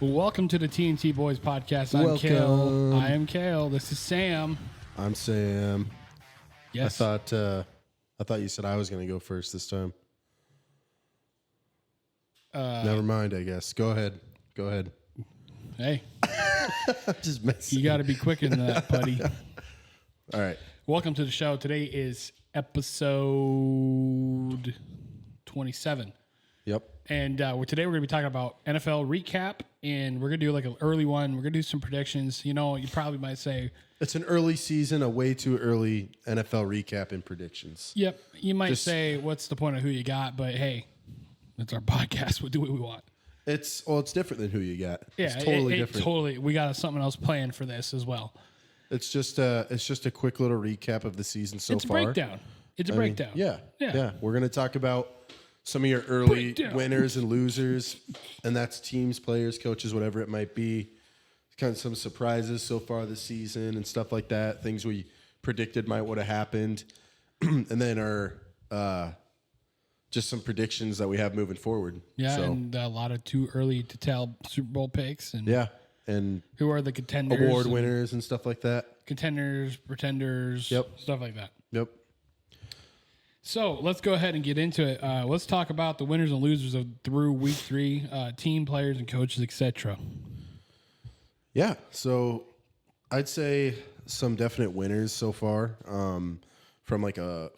Well, welcome to the TNT Boys podcast. I'm Kale. I am Kale. This is Sam. I'm Sam. Yes. I thought you said I was going to go first this time. Never mind, I guess. Go ahead. Hey. Just messing. You got to be quicker than that, buddy. All right. Welcome to the show. Today is episode 27. Yep. And today we're going to be talking about NFL recap, and we're going to do like an early one. We're going to do some predictions. You know, you probably might say, it's an early season, a way too early NFL recap and predictions. yep, you might say, what's the point of who you got? But hey, it's our podcast. We'll do what we want. It's different than who you got. Yeah, it's totally different. Totally. We got something else planned for this as well. It's just a quick little recap of the season so far. It's a breakdown. Yeah. We're going to talk about some of your early winners and losers, and that's teams, players, coaches, whatever it might be. Kind of some surprises so far this season and stuff like that. Things we predicted might would have happened, and then our just some predictions that we have moving forward. Yeah, and a lot of too early to tell Super Bowl picks, and and who are the contenders, award winners, and stuff like that. Contenders, pretenders, stuff like that. Yep. So let's go ahead and get into it. Let's talk about the winners and losers of through week 3, team, players, and coaches, etc. Yeah, so I'd say some definite winners so far. From like I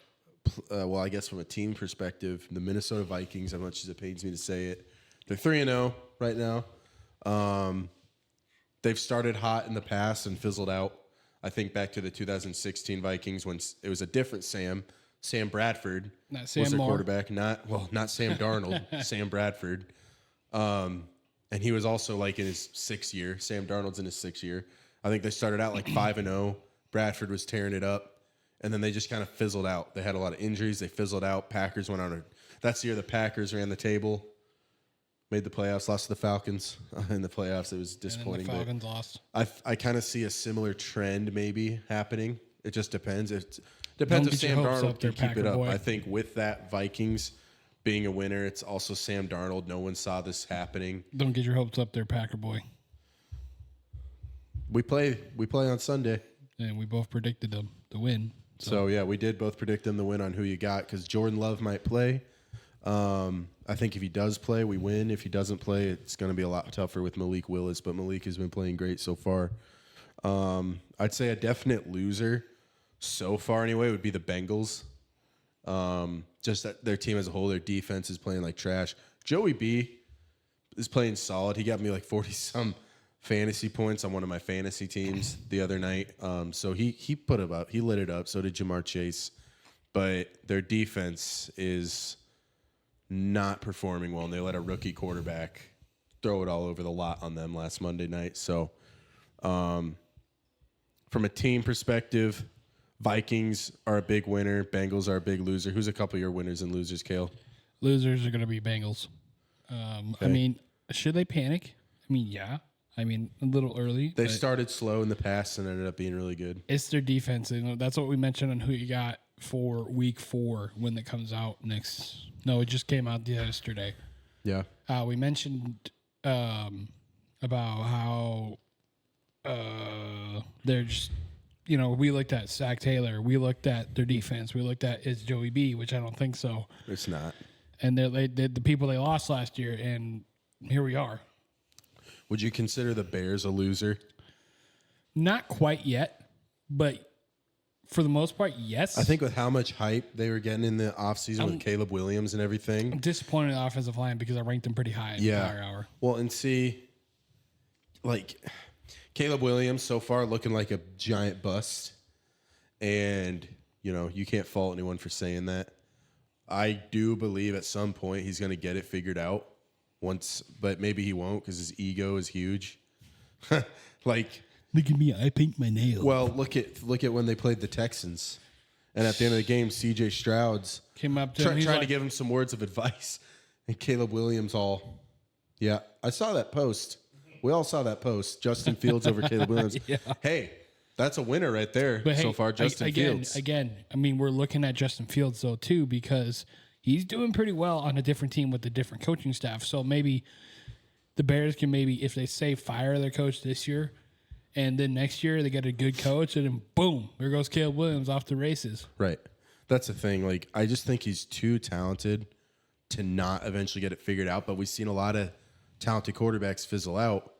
guess from a team perspective, the Minnesota Vikings, as much as it pains me to say it, they're 3-0 right now. They've started hot in the past and fizzled out. I think back to the 2016 Vikings when it was a different Sam. Sam Bradford was their quarterback, not Sam Darnold, Sam Bradford. And he was also like in his 6th year. Sam Darnold's in his 6th year. I think they started out like 5-0. Bradford was tearing it up. And then they just kind of fizzled out. They had a lot of injuries. They fizzled out. Packers went on that's the year the Packers ran the table, made the playoffs, lost to the Falcons in the playoffs. It was disappointing. And the Falcons lost. I kind of see a similar trend maybe happening. It just depends. Depends if Sam Darnold can keep it up. I think with that Vikings being a winner, it's also Sam Darnold. No one saw this happening. Don't get your hopes up there, Packer boy. We play on Sunday. And we both predicted them to win. So yeah, we did both predict them to win on who you got because Jordan Love might play. I think if he does play, we win. If he doesn't play, it's going to be a lot tougher with Malik Willis, but Malik has been playing great so far. I'd say a definite loser so far anyway would be the Bengals. Just that their team as a whole, their defense is playing like trash. Joey B is playing solid. He got me like 40-some fantasy points on one of my fantasy teams the other night. So he put it up. He lit it up. So did Jamar Chase. But their defense is not performing well, and they let a rookie quarterback throw it all over the lot on them last Monday night. So from a team perspective, Vikings are a big winner. Bengals are a big loser. Who's a couple of your winners and losers, Kale? Losers are going to be Bengals. Okay. I mean, should they panic? I mean, yeah. I mean, a little early. They started slow in the past and ended up being really good. It's their defense. You know, that's what we mentioned on who you got for week 4 when it comes out next. No, it just came out yesterday. Yeah. We mentioned about how they're just, you know, we looked at Zach Taylor. We looked at their defense. We looked at is Joey B, which I don't think so. It's not. And they did the people they lost last year, and here we are. Would you consider the Bears a loser? Not quite yet, but for the most part, yes. I think with how much hype they were getting in the offseason with Caleb Williams and everything. I'm disappointed in the offensive line because I ranked them pretty high in the Power Hour. Well, and see, like, Caleb Williams so far looking like a giant bust. And, you know, you can't fault anyone for saying that. I do believe at some point he's going to get it figured out. But maybe he won't because his ego is huge. Like, look at me, I paint my nails. Well, look at when they played the Texans, and at the end of the game, C.J. Stroud's came up to him, trying to give him some words of advice, and Caleb Williams I saw that post. We all saw that post. Justin Fields over Caleb Williams. Yeah. Hey, that's a winner right there so far. Justin Fields. Again, I mean, we're looking at Justin Fields though too because he's doing pretty well on a different team with a different coaching staff. So maybe the Bears can maybe, if they say fire their coach this year, and then next year they get a good coach, and then boom, there goes Caleb Williams off the races. Right. That's the thing. Like, I just think he's too talented to not eventually get it figured out. But we've seen a lot of talented quarterbacks fizzle out.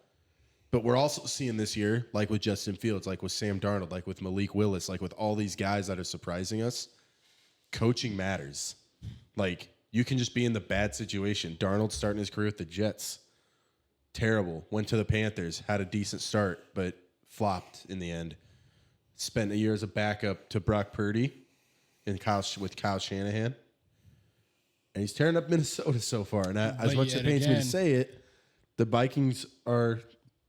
But we're also seeing this year, like with Justin Fields, like with Sam Darnold, like with Malik Willis, like with all these guys that are surprising us, coaching matters. Like, you can just be in the bad situation. Darnold starting his career with the Jets. Terrible. Went to the Panthers, had a decent start, but flopped in the end. Spent a year as a backup to Brock Purdy with Kyle Shanahan. And he's tearing up Minnesota so far. And as much as it pains me to say it, the Vikings are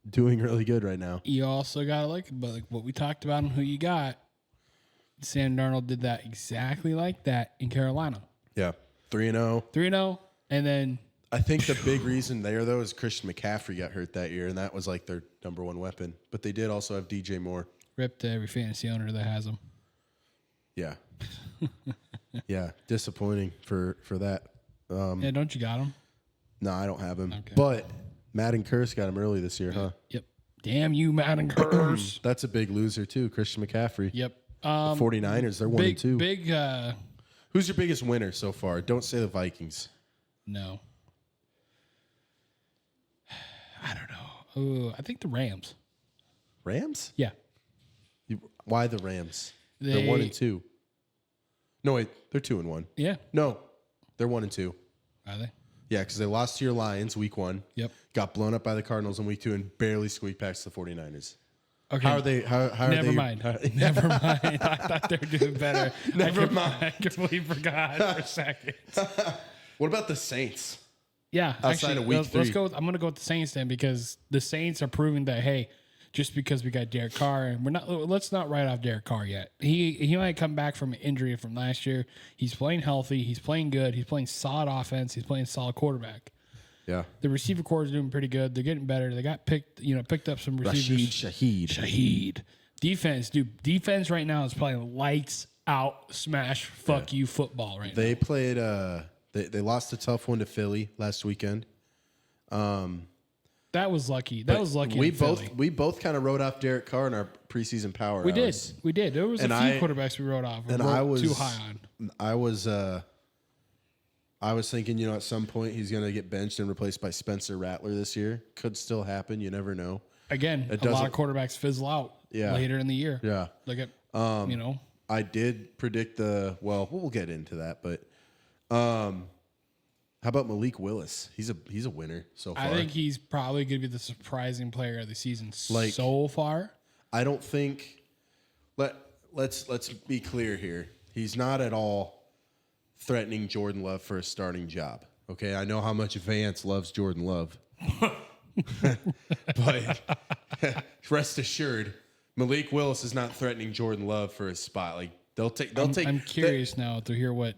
doing really good right now. You also got to look at like what we talked about and who you got. Sam Darnold did that exactly like that in Carolina. Yeah. 3-0. 3-0. And then I think the big reason there, though, is Christian McCaffrey got hurt that year, and that was like their number one weapon. But they did also have DJ Moore. rip to every fantasy owner that has him. Yeah. Yeah. Disappointing for that. Yeah, don't you got him? No, I don't have him. Okay. But Madden Curse got him early this year, huh? Yep. Damn you, Madden Curse. That's a big loser, too, Christian McCaffrey. Yep. The 49ers, they're 1-2. Big, Who's your biggest winner so far? Don't say the Vikings. no. I don't know. I think the Rams. Rams? Yeah. Why the Rams? They're 1-2. No, wait. They're 2-1. Yeah. No, they're 1-2. Are they? Yeah, because they lost to your Lions week 1. Yep. Got blown up by the Cardinals in week 2 and barely squeaked past the 49ers. Okay. How are they? How Never are they? mind. Never mind. I thought they were doing better. Never mind. I completely forgot for a second. What about the Saints? Yeah. Outside actually, of week let's 3. go. I'm going to go with the Saints then because the Saints are proving that, hey, just because we got Derek Carr, and let's not write off Derek Carr yet. He might come back from an injury from last year. He's playing healthy. He's playing good. He's playing solid offense. He's playing solid quarterback. Yeah. The receiver core is doing pretty good. They're getting better. They got picked up some receivers. Shaheed. Defense right now is playing lights out, smash, fuck you football right now. They played. They lost a tough one to Philly last weekend. That was lucky. That was lucky. We both kind of wrote off Derek Carr in our preseason power. We did. There was a few quarterbacks we wrote off. I was too high on. I was thinking, at some point he's going to get benched and replaced by Spencer Rattler this year. Could still happen. You never know. Again, a lot of quarterbacks fizzle out later in the year. Yeah. Look at, I did predict we'll get into that, but how about Malik Willis? He's a winner so far. I think he's probably going to be the surprising player of the season so far. I don't think let's be clear here. He's not at all threatening Jordan Love for a starting job. Okay, I know how much Vance loves Jordan Love. But rest assured, Malik Willis is not threatening Jordan Love for a spot. Like they'll take. I'm curious now to hear what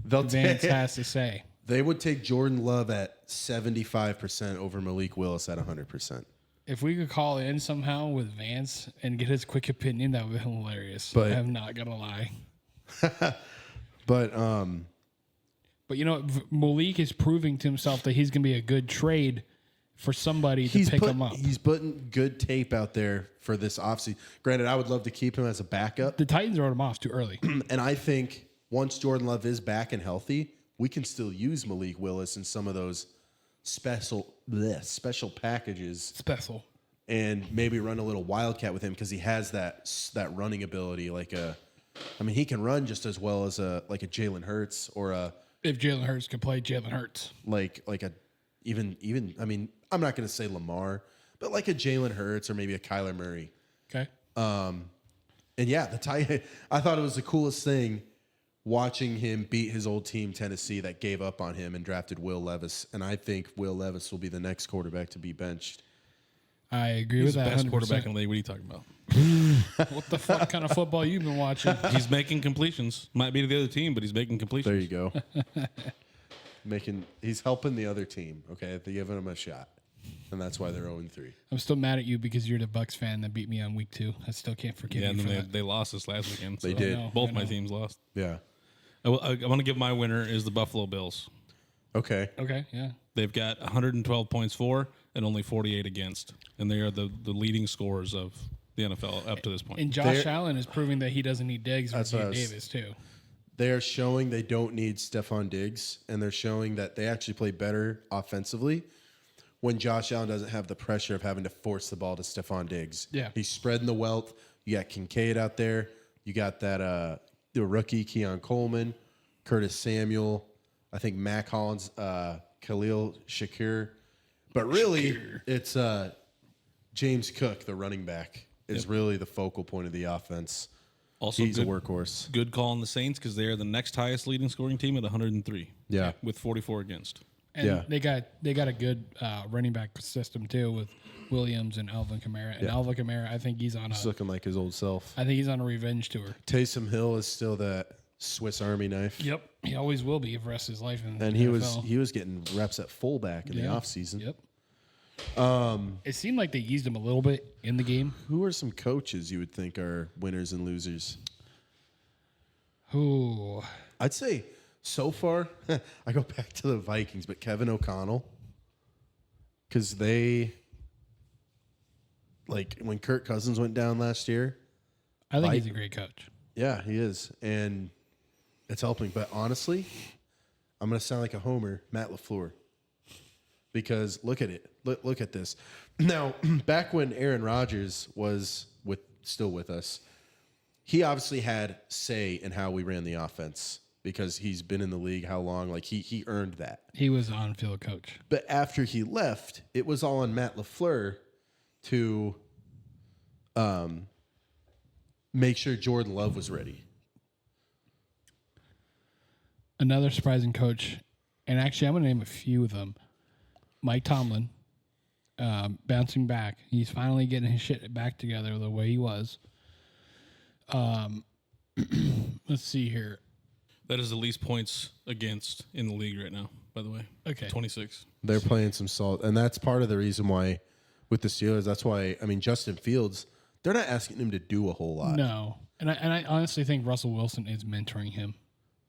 Vance has to say. They would take Jordan Love at 75% over Malik Willis at 100%. If we could call in somehow with Vance and get his quick opinion, that would be hilarious. But I'm not gonna lie. But Malik is proving to himself that he's gonna be a good trade for somebody to pick him up. He's putting good tape out there for this offseason. Granted, I would love to keep him as a backup. The Titans wrote him off too early. And I think once Jordan Love is back and healthy, we can still use Malik Willis in some of those special packages. Special. And maybe run a little wildcat with him because he has that running ability. He can run just as well as a Jalen Hurts or if Jalen Hurts could play Jalen Hurts. I'm not going to say Lamar, but like a Jalen Hurts or maybe a Kyler Murray. Okay. And yeah, I thought it was the coolest thing watching him beat his old team, Tennessee, that gave up on him and drafted Will Levis. And I think Will Levis will be the next quarterback to be benched. I agree with that. He's the best 100%. quarterback in the league. What are you talking about? What the fuck kind of football you been watching? He's making completions. Might be to the other team, but he's making completions. There you go. He's helping the other team. Okay, they're giving him a shot, and that's why they're 0-3. I'm still mad at you because you're the Bucks fan that beat me on week 2. I still can't forgive you and for then that. they lost this last weekend. So They did. Both my teams lost. Yeah. I want to give my winner is the Buffalo Bills. Okay. Okay, yeah. They've got 112 points for, and only 48 against, and they are the leading scorers of the NFL up to this point. And Josh Allen is proving that he doesn't need Diggs or That's what I Gabe was- Davis too. They're showing they don't need Stephon Diggs, and they're showing that they actually play better offensively when Josh Allen doesn't have the pressure of having to force the ball to Stephon Diggs. Yeah. He's spreading the wealth. You got Kincaid out there. You got that the rookie Keon Coleman, Curtis Samuel, I think Mac Hollins, Khalil Shakir. But really, it's James Cook, the running back, is really the focal point of the offense. Also, He's a workhorse. Good call on the Saints because they are the next highest leading scoring team at 103. Yeah. With 44 against. And Yeah. they got a good running back system too with Williams and Alvin Kamara. And Alvin Kamara, I think he's on He's looking like his old self. I think he's on a revenge tour. Taysom Hill is still that Swiss Army knife. Yep, he always will be for the rest of his life. In And the he NFL. was getting reps at fullback in the offseason. Yep. It seemed like they used him a little bit in the game. Who are some coaches you would think are winners and losers? Who? I'd say so far, I go back to the Vikings, but Kevin O'Connell. Because they, like, when Kirk Cousins went down last year, I think he's a great coach. yeah, he is. And it's helping. But honestly, I'm going to sound like a homer, Matt LaFleur. Because look at it. Look at this. Now, back when Aaron Rodgers was still with us, he obviously had say in how we ran the offense because he's been in the league how long? Like he earned that. He was on-field coach. But after he left, it was all on Matt LaFleur to make sure Jordan Love was ready. Another surprising coach, and actually I'm going to name a few of them. Mike Tomlin, bouncing back. He's finally getting his shit back together the way he was. Let's see here. That is the least points against in the league right now, by the way. Okay. 26. They're playing some salt, and that's part of the reason why with the Steelers. That's why Justin Fields. They're not asking him to do a whole lot. No, and I honestly think Russell Wilson is mentoring him.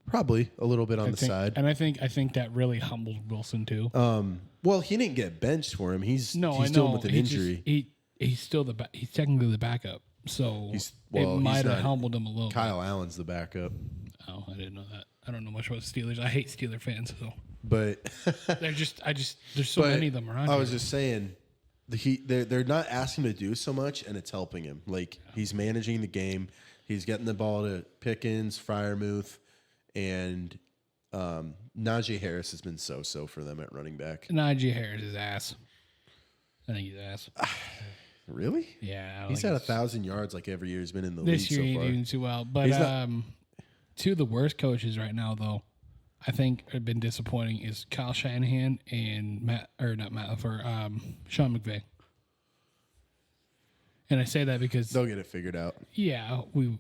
Probably a little bit on the think, side. and I think that really humbled Wilson too. Well, he didn't get benched for him. He's I know. dealing with an injury. He's still he's technically the backup, so it might have humbled him a little. Kyle Allen's the backup, Oh, I didn't know that. I don't know much about Steelers. I hate Steeler fans, so but there's so many of them around. I was just saying, they're not asking him to do so much, and it's helping him. Like he's managing the game. He's getting the ball to Pickens, Freiermuth, and Najee Harris has been so for them at running back. Najee Harris is ass. I think he's ass. Really? Yeah, I don't He's think had it's- 1,000 yards like every year he's been in the this year league he so ain't far. doing too well. But He's not- two of the worst coaches right now, though, I think have been disappointing is Kyle Shanahan and Sean McVay. And I say that because They'll get it figured out. they've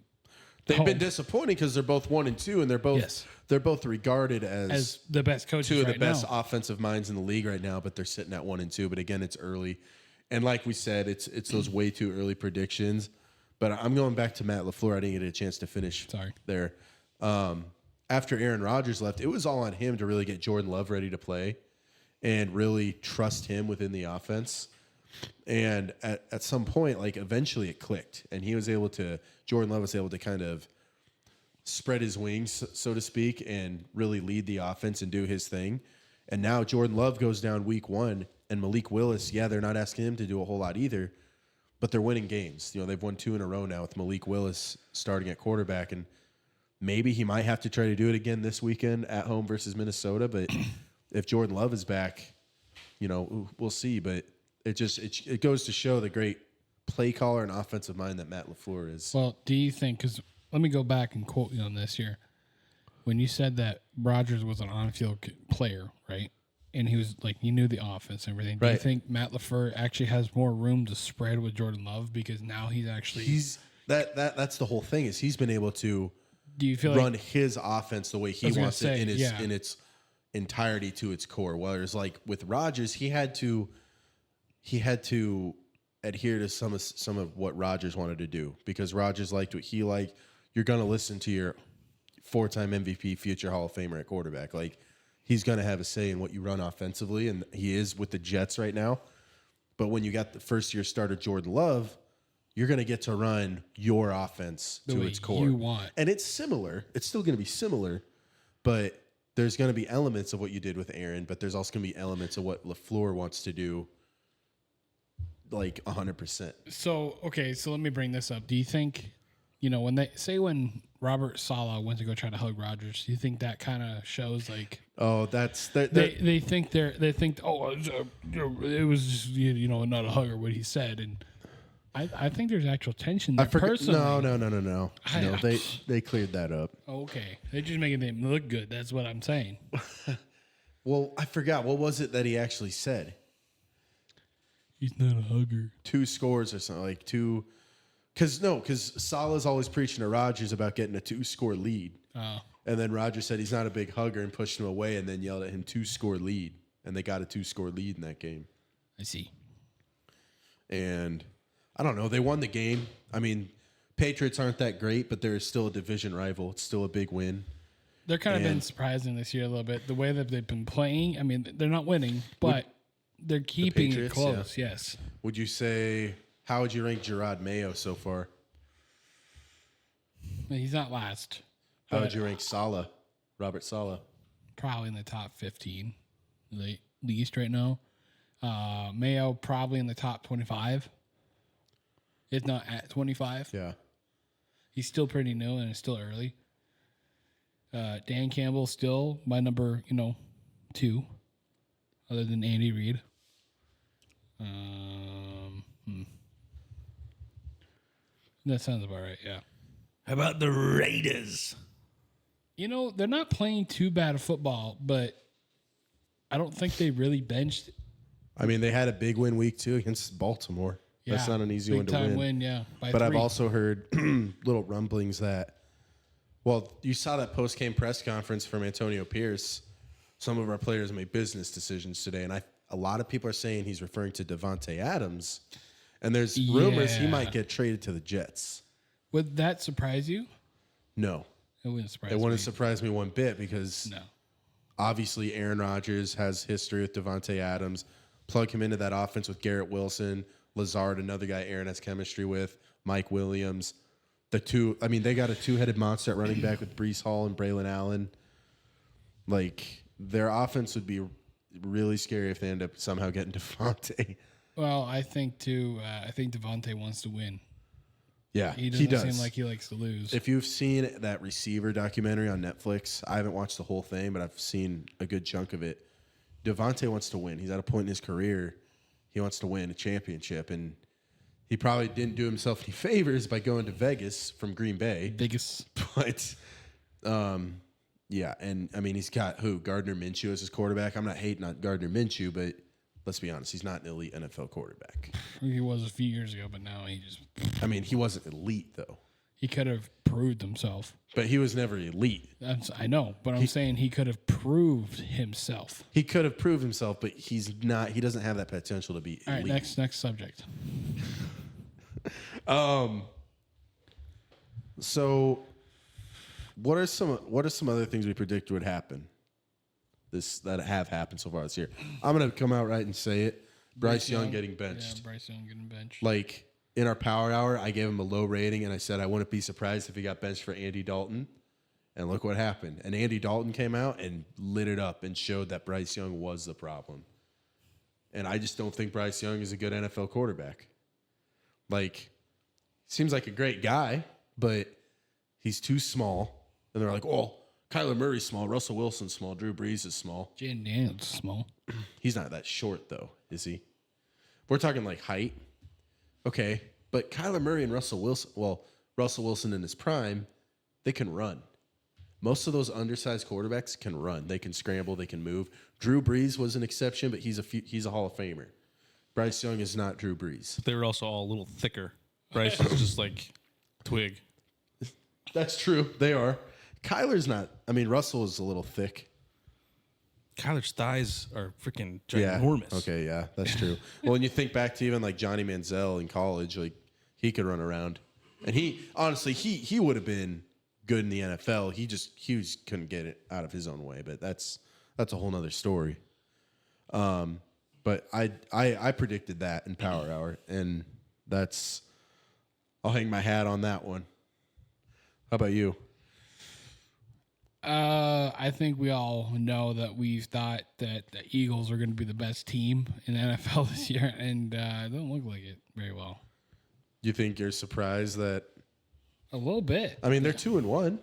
Been disappointing because they're both 1 and 2, and they're both regarded as the best coaches two of the right best now. offensive minds in the league right now, but they're sitting at 1 and 2. But again, it's early, and like we said, it's those way too early predictions. But I'm going back to Matt LaFleur. I didn't get a chance to finish there. After Aaron Rodgers left, it was all on him to really get Jordan Love ready to play and really trust him within the offense. And at some point, like eventually it clicked, and Jordan Love was able to kind of spread his wings, so to speak, and really lead the offense and do his thing. And now Jordan Love goes down week 1, and Malik Willis, they're not asking him to do a whole lot either, but they're winning games. They've won 2 in a row now with Malik Willis starting at quarterback, and maybe he might have to try to do it again this weekend at home versus Minnesota. But if Jordan Love is back, we'll see. But it goes to show the great play caller and offensive mind that Matt LaFleur is. Well, do you think, because let me go back and quote you on this here. When you said that Rodgers was an on-field player, right? And he was like, he knew the offense and everything. Do you think Matt LaFleur actually has more room to spread with Jordan Love because now that's the whole thing is he's been able to run his offense the way he wants it in its entirety to its core. Whereas like with Rodgers, he had to adhere to some of what Rodgers wanted to do because Rodgers liked what he liked. You're going to listen to your 4-time MVP, future Hall of Famer at quarterback. Like he's going to have a say in what you run offensively, and he is with the Jets right now. But when you got the first-year starter Jordan Love, you're going to get to run your offense The to way its core. you want. And it's similar. It's still going to be similar, but there's going to be elements of what you did with Aaron, but there's also going to be elements of what LaFleur wants to do, like 100%. So, okay, so let me bring this up. Do you think, when Robert Saleh went to go try to hug Rodgers, do you think that kind of shows like Oh, that's they think it was just not a hug or what he said, and I think there's actual tension there. Personally, No. No, I- they cleared that up. Okay, they're just making them look good. That's what I'm saying. Well, I forgot. What was it that he actually said? He's not a hugger. 2 scores or something, like 2. Because Salah's always preaching to Rodgers about getting a 2-score lead. Oh, And then Rodgers said he's not a big hugger and pushed him away and then yelled at him 2-score lead. And they got a 2-score lead in that game. I see. And I don't know. They won the game. I mean, Patriots aren't that great, but they're still a division rival. It's still a big win. They're kind of been surprising this year a little bit. The way that they've been playing. I mean, they're not winning, but they're keeping it Patriots, close. Yes. Would you say, how would you rank Gerard Mayo so far? He's not last. How would you rank Saleh, Robert Saleh? Probably in the top 15, least right now. Mayo probably in the top 25. If not at 25. Yeah. He's still pretty new and it's still early. Dan Campbell still my number, 2, other than Andy Reid. That sounds about right, yeah. How about the Raiders? They're not playing too bad of football, but I don't think they really benched. I mean, they had a big win week 2 against Baltimore. That's not an easy one to big-time win. Yeah, by But 3. I've also heard little rumblings that, well, you saw that post-game press conference from Antonio Pierce. Some of our players made business decisions today, and a lot of people are saying he's referring to Devontae Adams. And there's rumors he Yeah. might get traded to the Jets. Would that surprise you? No. It wouldn't surprise It wouldn't me. surprise me one bit because No. obviously Aaron Rodgers has history with Devontae Adams. Plug him into that offense with Garrett Wilson, Lazard, another guy Aaron has chemistry with, Mike Williams. They got a 2-headed monster at running back with Breece Hall and Braylon Allen. Like, their offense would be really scary if they end up somehow getting Devontae. Well, I think too. I think Devontae wants to win. Yeah, He doesn't does. seem like he likes to lose. If you've seen that receiver documentary on Netflix, I haven't watched the whole thing, but I've seen a good chunk of it. Devontae wants to win. He's at a point in his career, he wants to win a championship, and he probably didn't do himself any favors by going to Vegas from Green Bay. Biggest. But, yeah, and I mean, he's got Gardner Minshew as his quarterback. I'm not hating on Gardner Minshew, but let's be honest, he's not an elite NFL quarterback. He was a few years ago, but now I mean, he wasn't elite, though. he could have proved himself. But he was never elite. I know, but I'm saying he could have proved himself. He could have proved himself, but he's not. He doesn't have that potential to be All right, elite. next subject. So, what are some other things we predict would happen? That have happened so far this year. I'm gonna come out right and say it. Bryce Young getting benched. Yeah, Bryce Young getting benched. Like in our power hour, I gave him a low rating, and I said I wouldn't be surprised if he got benched for Andy Dalton. And look what happened. And Andy Dalton came out and lit it up and showed that Bryce Young was the problem. And I just don't think Bryce Young is a good NFL quarterback. Like, seems like a great guy, but he's too small. And they're like, oh, Kyler Murray's small, Russell Wilson's small, Drew Brees is small. Jaden Daniels is small. He's not that short, though, is he? We're talking like height. Okay, but Kyler Murray and Russell Wilson in his prime, they can run. Most of those undersized quarterbacks can run. They can scramble. They can move. Drew Brees was an exception, but he's a Hall of Famer. Bryce Young is not Drew Brees. They were also all a little thicker. Bryce is just like twig. That's true. They are. Kyler's not. I mean, Russell is a little thick. Kyler's thighs are freaking Yeah. ginormous. Okay, yeah, that's true. Well, when you think back to even like Johnny Manziel in college, like he could run around, and he would have been good in the NFL. He couldn't get it out of his own way. But that's a whole nother story. But I predicted that in Power Hour, and I'll hang my hat on that one. How about you? I think we all know that we've thought that the Eagles are going to be the best team in the NFL this year, and it don't look like it very well. You think you're surprised that? A little bit. I mean, they're 2-1.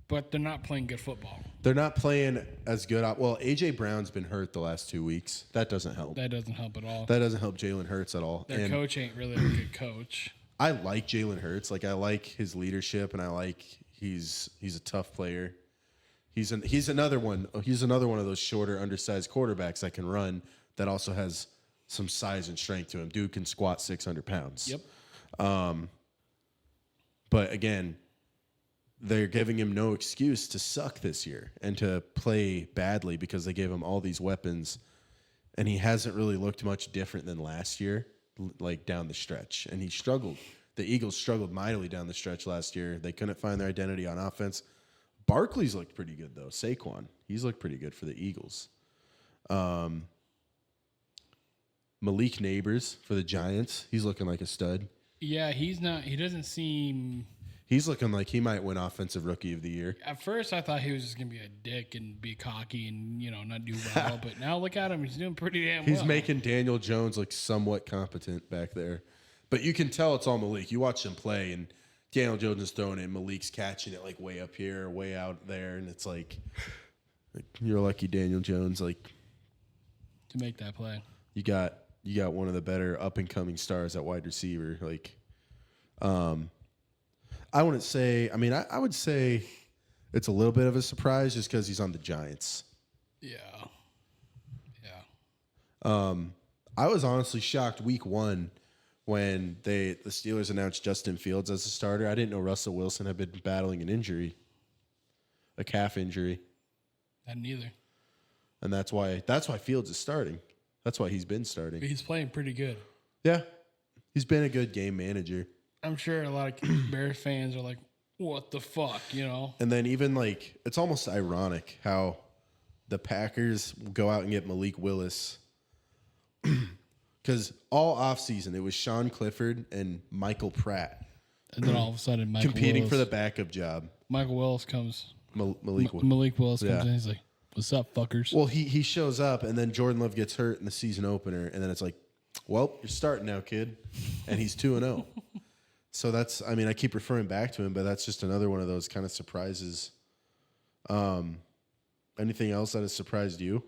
But they're not playing good football. They're not playing as good. Well, A.J. Brown's been hurt the last 2 weeks. That doesn't help. That doesn't help at all. That doesn't help Jalen Hurts at all. Their coach ain't really a good coach. I like Jalen Hurts. Like, I like his leadership, and I like he's a tough player. He's another one. He's another one of those shorter, undersized quarterbacks that can run. That also has some size and strength to him. Dude can squat 600 pounds. Yep. But again, they're giving him no excuse to suck this year and to play badly because they gave him all these weapons, and he hasn't really looked much different than last year, like down the stretch. And he struggled. The Eagles struggled mightily down the stretch last year. They couldn't find their identity on offense. Barkley's looked pretty good, though. Saquon, he's looked pretty good for the Eagles. Malik Neighbors for the Giants, he's looking like a stud. Yeah, he's not. He doesn't seem. He's looking like he might win Offensive Rookie of the Year. At first, I thought he was just gonna be a dick and be cocky and not do well. But now look at him; he's doing pretty damn well. He's making Daniel Jones look somewhat competent back there, but you can tell it's all Malik. You watch him play, and Daniel Jones is throwing it, Malik's catching it like way up here, way out there, and it's like you're lucky, Daniel Jones. Like to make that play, you got one of the better up and coming stars at wide receiver. Like, I wouldn't say. I mean, I would say it's a little bit of a surprise just because he's on the Giants. Yeah. I was honestly shocked week 1 when the Steelers announced Justin Fields as a starter. I didn't know Russell Wilson had been battling an injury, a calf injury. I didn't either. And that's why Fields is starting. That's why he's been starting. But he's playing pretty good. Yeah, he's been a good game manager. I'm sure a lot of Bears fans are like, "What the fuck," And then even like it's almost ironic how the Packers go out and get Malik Willis because all offseason it was Sean Clifford and Michael Pratt. And then all of a sudden, competing for the backup job. Michael Willis comes. Malik Willis comes in. He's like, "What's up, fuckers?" Well, he shows up, and then Jordan Love gets hurt in the season opener, and then it's like, well, you're starting now, kid. And he's 2-0. So that's, I mean, I keep referring back to him, but that's just another one of those kind of surprises. Anything else that has surprised you?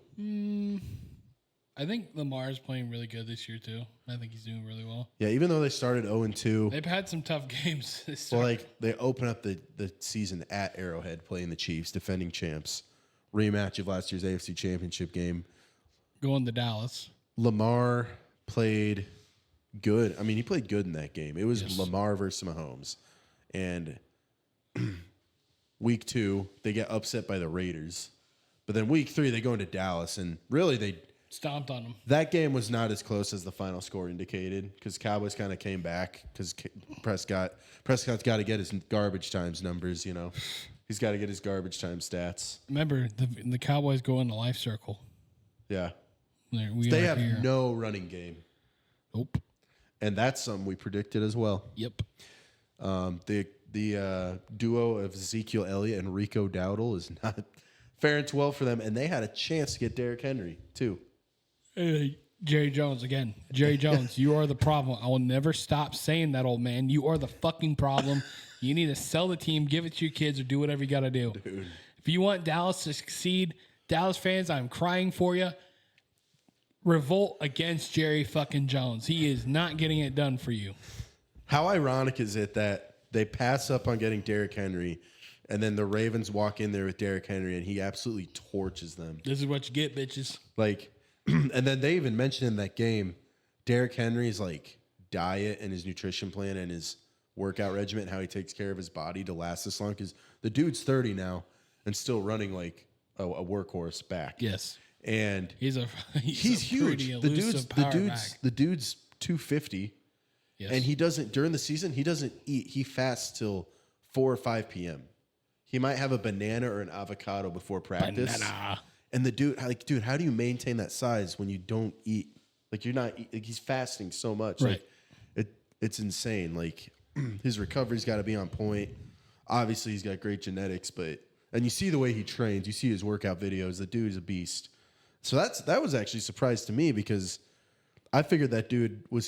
I think Lamar's playing really good this year, too. I think he's doing really well. Yeah, even though they started 0-2. They've had some tough games this start. Well, like, they open up the season at Arrowhead playing the Chiefs, defending champs. Rematch of last year's AFC Championship game. Going to Dallas. Lamar played good. I mean, he played good in that game. It was Lamar versus Mahomes. And week 2, they get upset by the Raiders. But then week 3, they go into Dallas, and really they stomped on them. That game was not as close as the final score indicated because Cowboys kind of came back because Prescott's got to get his garbage times numbers, He's got to get his garbage time stats. Remember, the Cowboys go in the life circle. Yeah. They have no running game. Nope. And that's something we predicted as well. Yep. The duo of Ezekiel Elliott and Rico Dowdle is not faring too well for them, and they had a chance to get Derrick Henry, too. Hey, Jerry Jones, again. Jerry Jones, you are the problem. I will never stop saying that, old man. You are the fucking problem. You need to sell the team, give it to your kids, or do whatever you got to do. Dude. If you want Dallas to succeed, Dallas fans, I'm crying for you. Revolt against Jerry fucking Jones. He is not getting it done for you. How ironic is it that they pass up on getting Derrick Henry, and then the Ravens walk in there with Derrick Henry, and he absolutely torches them. This is what you get, bitches. Like, and then they even mentioned in that game, Derrick Henry's like diet and his nutrition plan and his workout regimen, how he takes care of his body to last this long. Because the dude's 30 now and still running like a workhorse back. Yes. And he's huge. The dude's 250. Yes. And he doesn't, during the season, he doesn't eat. He fasts till 4 or 5 p.m. He might have a banana or an avocado before practice. Banana. And the dude, like, dude, how do you maintain that size when you don't eat? Like, you're not, like, he's fasting so much. Right. Like, it's insane. Like, his recovery's got to be on point. Obviously, he's got great genetics, and you see the way he trains. You see his workout videos. The dude's a beast. So that was actually a surprise to me because I figured that dude was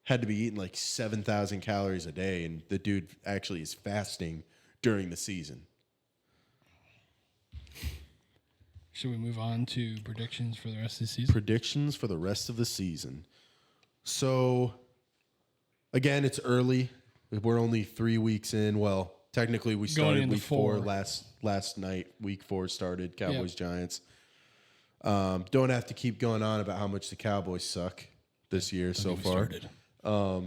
had to be eating like 7,000 calories a day, and the dude actually is fasting during the season. Should we move on to predictions for the rest of the season? Predictions for the rest of the season. So, again, it's early. We're only 3 weeks in. Well, technically, we started week 4 last night. Week 4 started. Cowboys, Giants. Don't have to keep going on about how much the Cowboys suck this year so far. I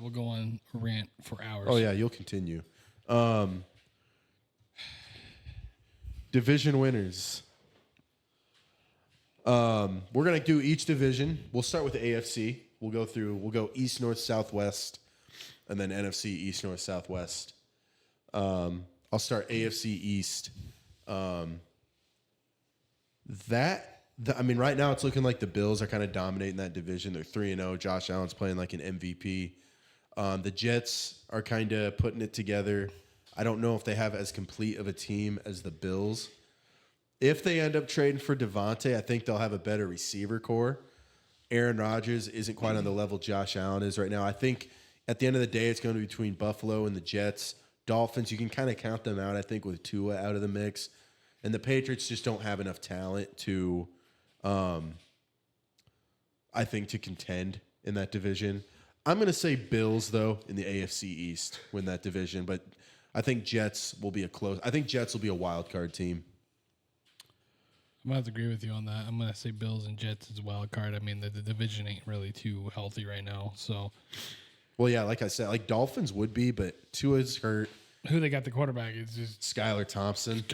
will go on a rant for hours. Oh, yeah, you'll continue. Division winners. We're going to do each division. We'll start with the AFC. We'll go East, North, Southwest, and then NFC, East, North, Southwest. I'll start AFC East. Right now it's looking like the Bills are kind of dominating that division. They're 3-0. Josh Allen's playing like an MVP. The Jets are kind of putting it together. I don't know if they have as complete of a team as the Bills. If they end up trading for Devontae, I think they'll have a better receiver core. Aaron Rodgers isn't quite on the level Josh Allen is right now. I think at the end of the day, it's going to be between Buffalo and the Jets. Dolphins, you can kind of count them out, I think, with Tua out of the mix. And the Patriots just don't have enough talent to, I think, to contend in that division. I'm going to say Bills, though, in the AFC East win that division. But I think Jets will be a wild card team. I'm going to have to agree with you on that. I'm going to say Bills and Jets as a wild card. I mean, the division ain't really too healthy right now. So, well, yeah, like I said, like Dolphins would be, but Tua's hurt. Who they got the quarterback is just Skylar Thompson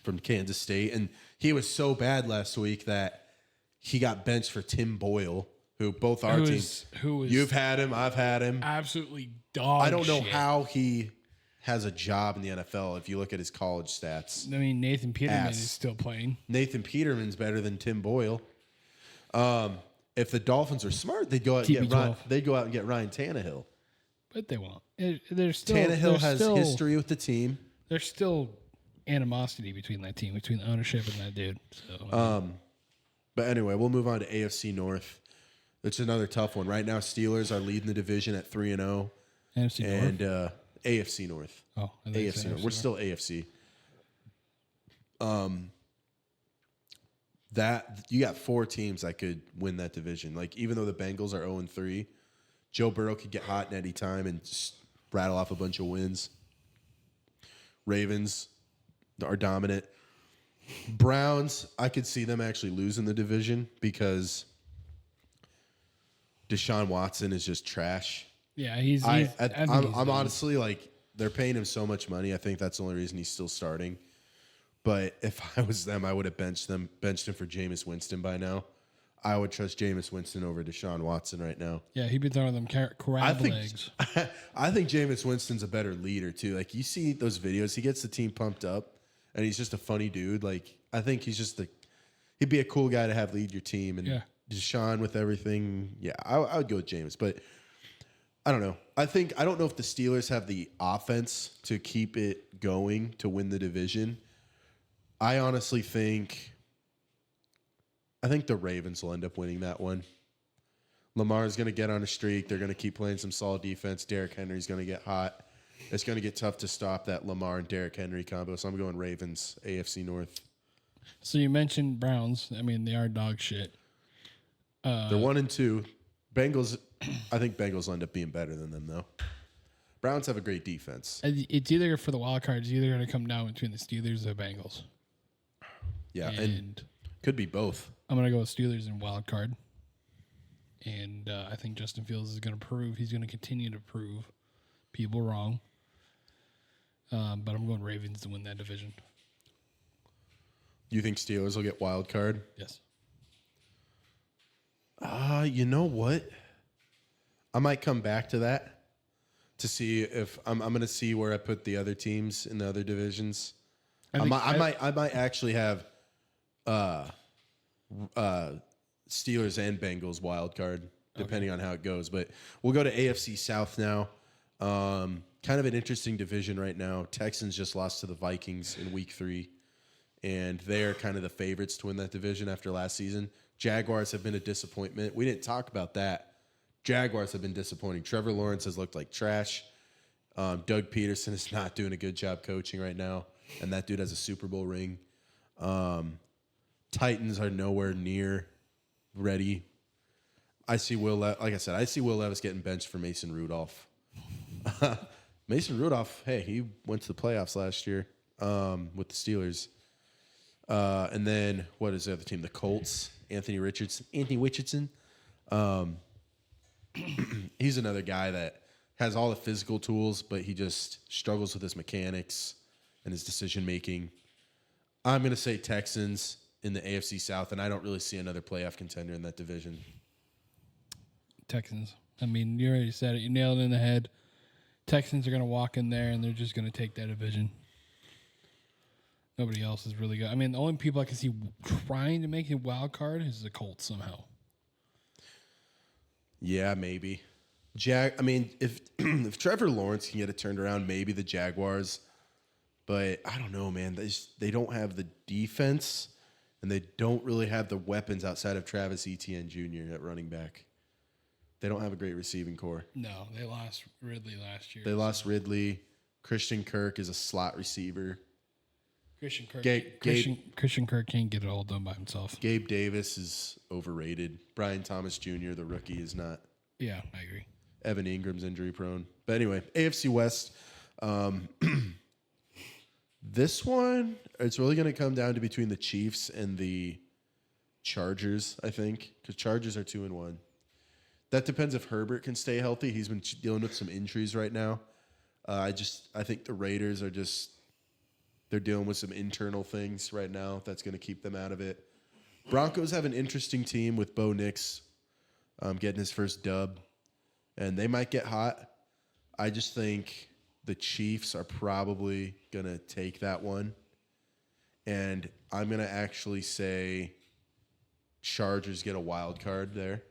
from Kansas State. And he was so bad last week that he got benched for Tim Boyle, who both our teams. You've had him. I've had him. Absolutely dog I don't know shit. how he has a job in the NFL if you look at his college stats. I mean, Nathan Peterman is still playing. Nathan Peterman's better than Tim Boyle. If the Dolphins are smart, they'd go out and get Ryan Tannehill. But they won't. Tannehill has history with the team. There's still animosity between that team, between the ownership and that dude. So, But anyway, we'll move on to AFC North. It's another tough one. Right now, Steelers are leading the division at 3-0. NFC and North? AFC North. Oh, AFC North. We're still AFC. That you got 4 teams that could win that division. Like, even though the Bengals are 0-3, Joe Burrow could get hot at any time and just rattle off a bunch of wins. Ravens are dominant. Browns, I could see them actually losing the division because Deshaun Watson is just trash. Yeah, I'm honestly like, they're paying him so much money. I think that's the only reason he's still starting. But if I was them, I would have benched him for Jameis Winston by now. I would trust Jameis Winston over Deshaun Watson right now. Yeah, he'd be throwing them crab legs. I think Jameis Winston's a better leader too. Like, you see those videos, he gets the team pumped up, and he's just a funny dude. Like, I think he'd be a cool guy to have lead your team. And Deshaun with everything, I would go with Jameis. But I don't know. I don't know if the Steelers have the offense to keep it going to win the division. I honestly think the Ravens will end up winning that one. Lamar's going to get on a streak. They're going to keep playing some solid defense. Derrick Henry's going to get hot. It's going to get tough to stop that Lamar and Derrick Henry combo. So I'm going Ravens, AFC North. So you mentioned Browns. I mean, they are dog shit. They're 1-2. Bengals, I think Bengals will end up being better than them, though. Browns have a great defense. It's either for the wild card, it's either going to come down between the Steelers or the Bengals. Yeah, and could be both. I'm going to go with Steelers and wild card. And I think Justin Fields is going to prove, he's going to continue to prove people wrong. But I'm going Ravens to win that division. You think Steelers will get wild card? Yes. You know what? I might come back to that to see if I'm going to see where I put the other teams in the other divisions. I might actually have Steelers and Bengals wild card, depending on how it goes. But we'll go to AFC South now. Kind of an interesting division right now. Texans just lost to the Vikings in Week 3, and they're kind of the favorites to win that division after last season. Jaguars have been a disappointment. We didn't talk about that. Jaguars have been disappointing. Trevor Lawrence has looked like trash. Doug Peterson is not doing a good job coaching right now, and that dude has a Super Bowl ring. Titans are nowhere near ready. I see like I said, I see Will Levis getting benched for Mason Rudolph. Mason Rudolph, hey, he went to the playoffs last year with the Steelers. And then what is the other team? The Colts. Anthony Richardson. He's another guy that has all the physical tools, but he just struggles with his mechanics and his decision making. I'm going to say Texans in the AFC South, and I don't really see another playoff contender in that division. Texans. I mean, you already said it. You nailed it in the head. Texans are going to walk in there, and they're just going to take that division. Nobody else is really good. I mean, the only people I can see trying to make a wild card is the Colts somehow. Yeah, maybe. I mean, if if Trevor Lawrence can get it turned around, maybe the Jaguars. But I don't know, man. They don't have the defense, and they don't really have the weapons outside of Travis Etienne Jr. at running back. They don't have a great receiving core. No, they lost Ridley last year. They lost Ridley. Christian Kirk is a slot receiver. Christian Kirk. Christian Kirk can't get it all done by himself. Gabe Davis is overrated. Brian Thomas Jr., the rookie, is not. Yeah, I agree. Evan Ingram's injury prone. But anyway, AFC West. This one, it's really going to come down to between the Chiefs and the Chargers, I think, because Chargers are 2-1. That depends if Herbert can stay healthy. He's been dealing with some injuries right now. I think the Raiders are they're dealing with some internal things right now that's going to keep them out of it. Broncos have an interesting team with Bo Nix getting his first dub, and they might get hot. I just think the Chiefs are probably going to take that one, and I'm going to actually say Chargers get a wild card there.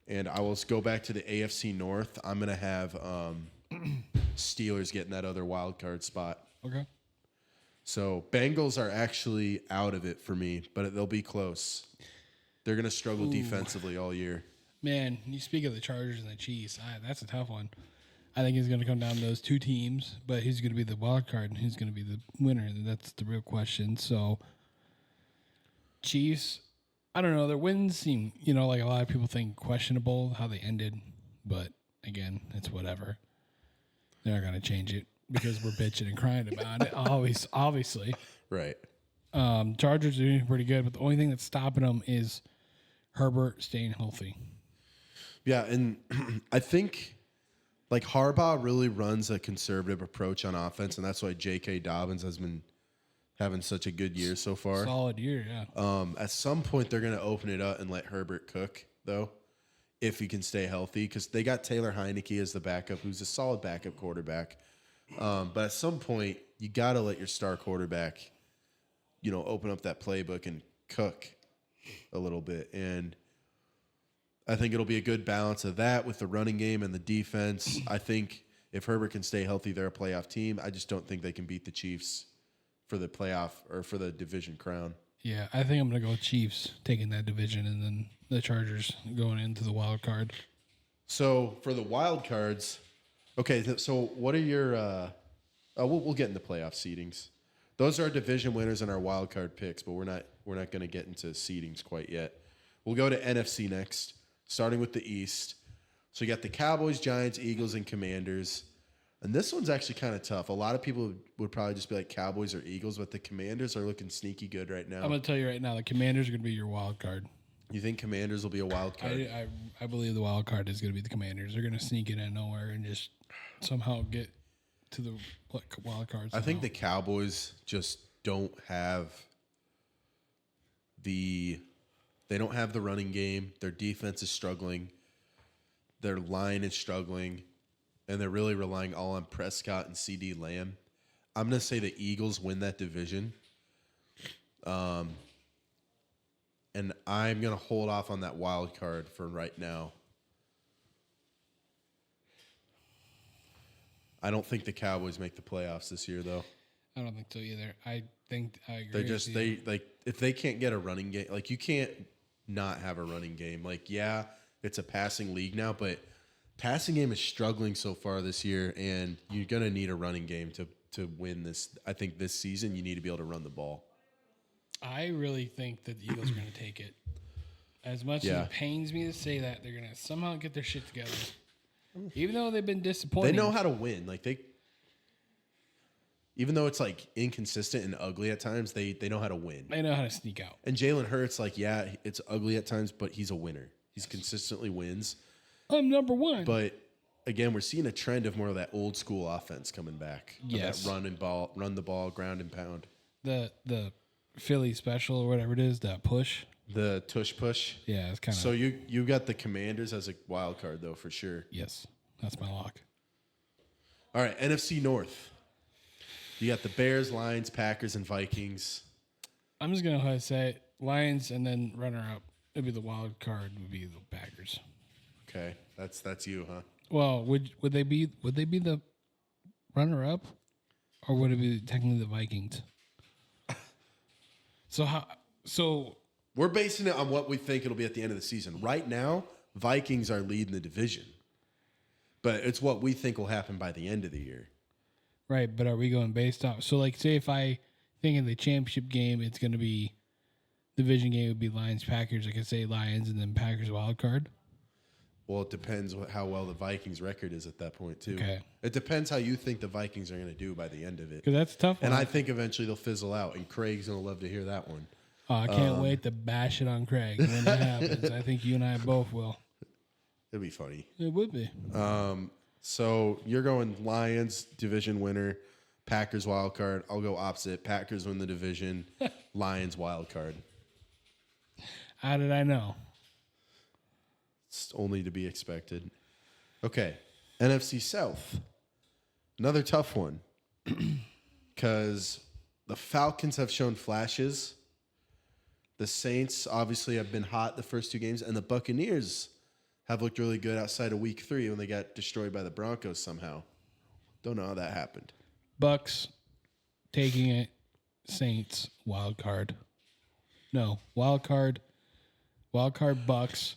And I will go back to the AFC North. I'm going to have Steelers getting that other wild card spot. Okay. So Bengals are actually out of it for me, but they'll be close. They're going to struggle defensively all year. Man, you speak of the Chargers and the Chiefs. That's a tough one. I think it's going to come down to those two teams, but who's going to be the wild card and who's going to be the winner? That's the real question. So Chiefs, I don't know. Their wins seem, like a lot of people think questionable how they ended, but again, it's whatever. They're not going to change it because we're bitching and crying about it. Obviously. Right. Chargers are doing pretty good, but the only thing that's stopping them is Herbert staying healthy. Yeah, and I think Harbaugh really runs a conservative approach on offense, and that's why J.K. Dobbins has been having such a good year so far. Solid year, yeah. At some point, they're going to open it up and let Herbert cook, though, if he can stay healthy, because they got Taylor Heineke as the backup, who's a solid backup quarterback. But at some point, you got to let your star quarterback, open up that playbook and cook a little bit. And I think it'll be a good balance of that with the running game and the defense. I think if Herbert can stay healthy, they're a playoff team. I just don't think they can beat the Chiefs for the playoff or for the division crown. Yeah, I think I'm going to go Chiefs taking that division and then the Chargers going into the wild card. So for the wild cards, okay, so what are your we'll get into playoff seedings. Those are our division winners and our wild card picks, but we're not going to get into seedings quite yet. We'll go to NFC next, starting with the East. So you got the Cowboys, Giants, Eagles, and Commanders. And this one's actually kind of tough. A lot of people would probably just be like Cowboys or Eagles, but the Commanders are looking sneaky good right now. I'm going to tell you right now, the Commanders are going to be your wild card. You think Commanders will be a wild card? I believe the wild card is going to be the Commanders. They're going to sneak it in nowhere and just somehow get to the wild card. I think the Cowboys just don't have they don't have the running game. Their defense is struggling. Their line is struggling. And they're really relying all on Prescott and CD Lamb. I'm going to say the Eagles win that division. And I'm going to hold off on that wild card for right now. I don't think the Cowboys make the playoffs this year, though. I don't think so either. I think I agree. They're just if they can't get a running game, like you can't not have a running game. Like yeah, it's a passing league now, but passing game is struggling so far this year, and you're gonna need a running game to win this. I think this season you need to be able to run the ball. I really think that the Eagles are going to take it. As much as it pains me to say that, they're going to somehow get their shit together. Even though they've been disappointing. They know how to win. Like even though it's like inconsistent and ugly at times, they know how to win. They know how to sneak out. And Jalen Hurts, like, yeah, it's ugly at times, but he's a winner. He's consistently wins. I'm number one. But again, we're seeing a trend of more of that old school offense coming back. Yes. That run the ball, ground and pound. The Philly special or whatever it is, that push. The tush push. Yeah, it's kind of. So you got the Commanders as a wild card though, for sure. Yes, that's my lock. All right, NFC North. You got the Bears, Lions, Packers, and Vikings. I'm just gonna go ahead and say Lions, and then runner up. It'd be the wild card. Would be the Packers. Okay, that's you, huh? Well, would they be the runner up, or would it be technically the Vikings? So We're basing it on what we think it'll be at the end of the season. Right now, Vikings are leading the division, but it's what we think will happen by the end of the year. right, but are we going based off? So like, say if I think in the championship game, it's going to be division game would be Lions Packers. I could say Lions and then Packers wild card. Well, it depends how well the Vikings record is at that point too. Okay. It depends how you think the Vikings are going to do by the end of it. Because that's a tough one. And I think eventually they'll fizzle out, and Craig's going to love to hear that one. Oh, I can't wait to bash it on Craig when that happens. I think you and I both will. It'd be funny. It would be. So you're going Lions division winner, Packers wild card. I'll go opposite. Packers win the division, Lions wild card. How did I know? It's only to be expected. Okay, NFC South. Another tough one because the Falcons have shown flashes. The Saints obviously have been hot the first two games, and the Buccaneers have looked really good outside of week 3 when they got destroyed by the Broncos somehow. Don't know how that happened. Bucks taking it. Saints wild card. No, wild card. Wild card Bucks.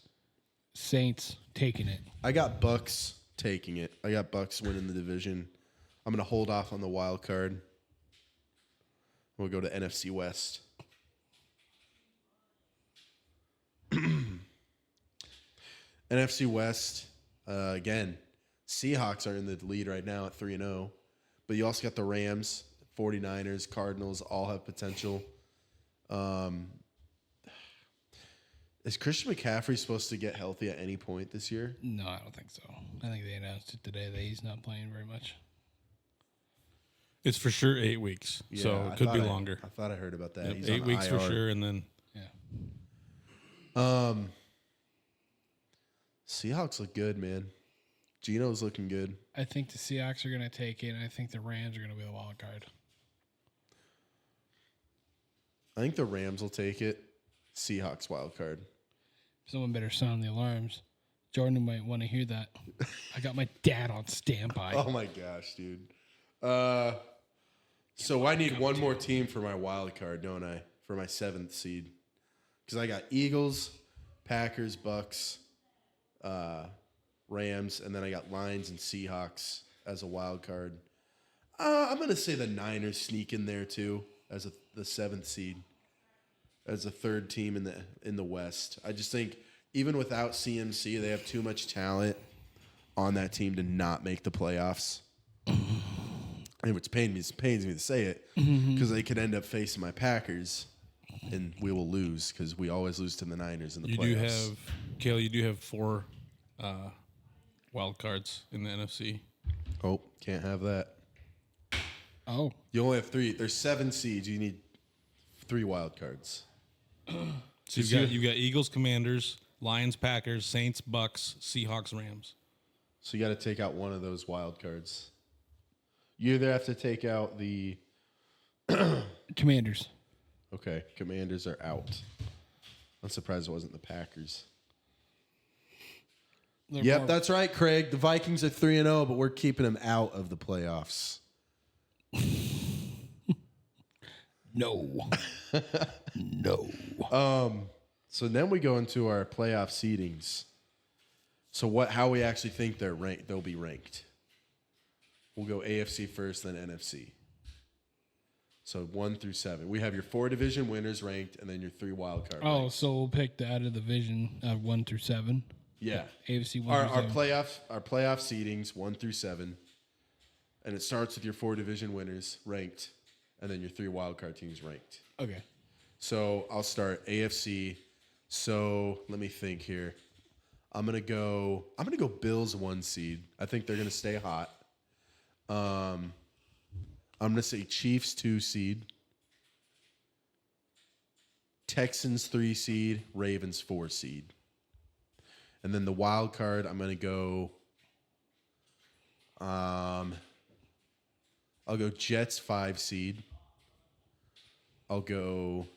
Saints taking it. I got Bucks taking it. I got Bucks winning the division. I'm going to hold off on the wild card. We'll go to NFC West. NFC West, again, Seahawks are in the lead right now at 3-0. But you also got the Rams, 49ers, Cardinals, all have potential. Is Christian McCaffrey supposed to get healthy at any point this year? No, I don't think so. I think they announced it today that he's not playing very much. It's for sure 8 weeks, so it could be longer. I thought I heard about that. Yep, He's 8 on weeks IR. for sure, and then Seahawks look good, man. Geno's looking good. I think the Seahawks are going to take it, and I think the Rams are going to be the wild card. I think the Rams will take it. Seahawks wild card. Someone better sound the alarms. Jordan might want to hear that. I got my dad on standby. Oh my gosh, dude. So I need one more team for my wild card, don't I? For my 7th seed. Because I got Eagles, Packers, Bucks, Rams, and then I got Lions and Seahawks as a wild card. I'm going to say the Niners sneak in there too as the 7th seed. As a third team in the West. I just think even without CMC, they have too much talent on that team to not make the playoffs. And it pains me to say it because they could end up facing my Packers, and we will lose because we always lose to the Niners in the playoffs. You do have 4 wild cards in the NFC. Oh, can't have that. Oh. You only have 3. There's 7 seeds. You need 3 wild cards. So you've got Eagles, Commanders, Lions, Packers, Saints, Bucks, Seahawks, Rams. So you got to take out one of those wild cards. You either have to take out the Commanders. okay. Commanders are out. I'm surprised it wasn't the Packers. They're Yep, more- that's right, Craig. The Vikings are 3-0, but we're keeping them out of the playoffs. No. No. So then we go into our playoff seedings. So how we actually think they'll be ranked. We'll go AFC first, then NFC. So 1 through 7. We have your 4 division winners ranked, and then your 3 wild card. Oh, ranked. so we'll pick the out of the division 1 through 7. Yeah. AFC 1 Our through 7. playoff seedings 1 through 7, and it starts with your 4 division winners ranked, and then your 3 wild card teams ranked. Okay. So I'll start AFC. So let me think here. I'm gonna go Bills 1 seed. I think they're gonna stay hot. I'm gonna say Chiefs 2 seed, Texans 3 seed, Ravens 4 seed. And then the wild card, I'm gonna go. I'll go Jets 5 seed. I'll go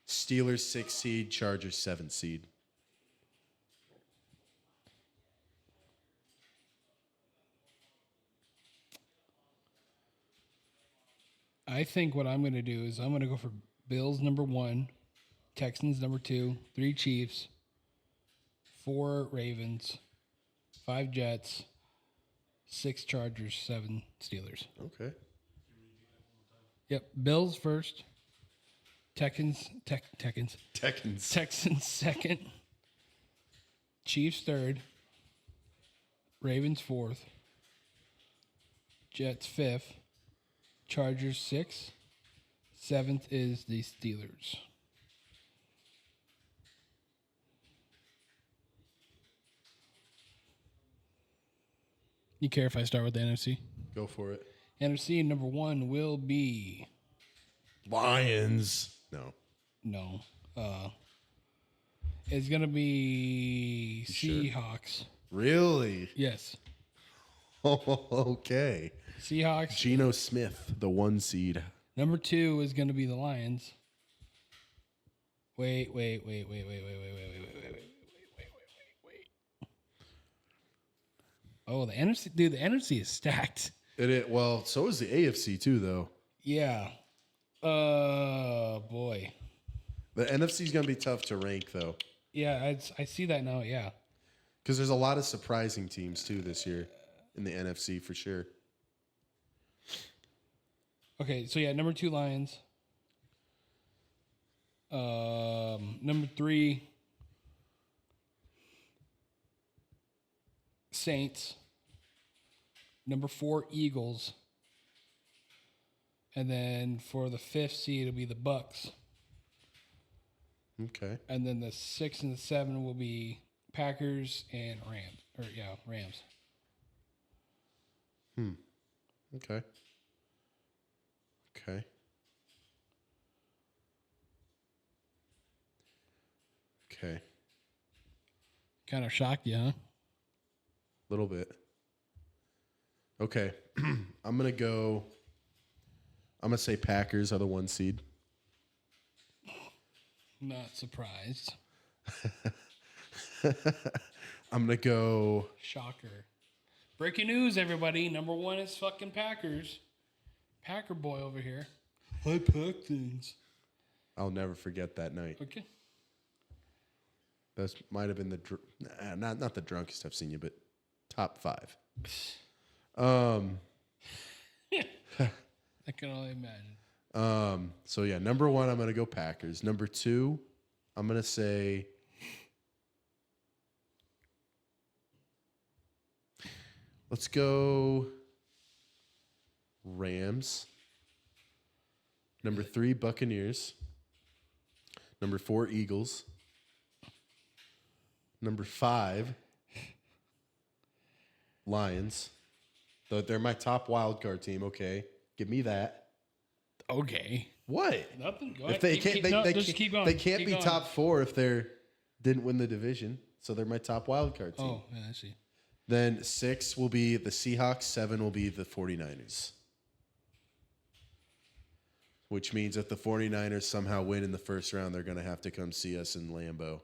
Steelers 6 seed, Chargers 7 seed. I think what I'm going to do is I'm going to go for Bills number 1, Texans number 2, 3 Chiefs, 4 Ravens, 5 Jets, 6 Chargers, 7 Steelers. Okay. Yep. Bills first. Texans second. Chiefs third. Ravens fourth. Jets fifth. Chargers sixth. 7th is the Steelers. You care if I start with the NFC? Go for it. NFC number 1 will be Lions. No. it's gonna be sure? Seahawks. Really? Yes, Okay. Seahawks. Geno Smith, the 1 seed. Number 2 is gonna be the Lions. Wait. Oh, the NFC, dude. The NFC is stacked. Well, so is the AFC too, though. Yeah. Boy. The NFC is going to be tough to rank, though, Yeah, I see that now. Yeah. because there's a lot of surprising teams too this year in the NFC for sure. Okay, so yeah, number 2 Lions. Number 3 Saints. Number 4 Eagles. And then for the 5th seed it'll be the Bucks. Okay. And then the 6 and the 7 will be Packers and Rams. Rams. Okay. Okay. Okay. Kind of shocked you, huh? A little bit. Okay. I'm going to say Packers are the 1 seed. Not surprised. I'm going to go. Shocker. Breaking news, everybody. Number 1 is fucking Packers. Packer boy over here. I pack things. I'll never forget that night. Okay. That might have been not the drunkest I've seen you, but top 5. I can only imagine. So yeah, number 1, I'm gonna go Packers. Number 2, I'm gonna say let's go Rams. Number 3, Buccaneers. Number 4, Eagles. Number 5, Lions. They're my top wild card team. Okay, give me that. Okay. What? Nothing. Go If ahead. they can't, just keep going. They can't Keep be going. top 4 if they didn't win the division. So they're my top wild card team. Oh, yeah, I see. Then 6 will be the Seahawks. 7 will be the 49ers. Which means if the 49ers somehow win in the first round, they're going to have to come see us in Lambeau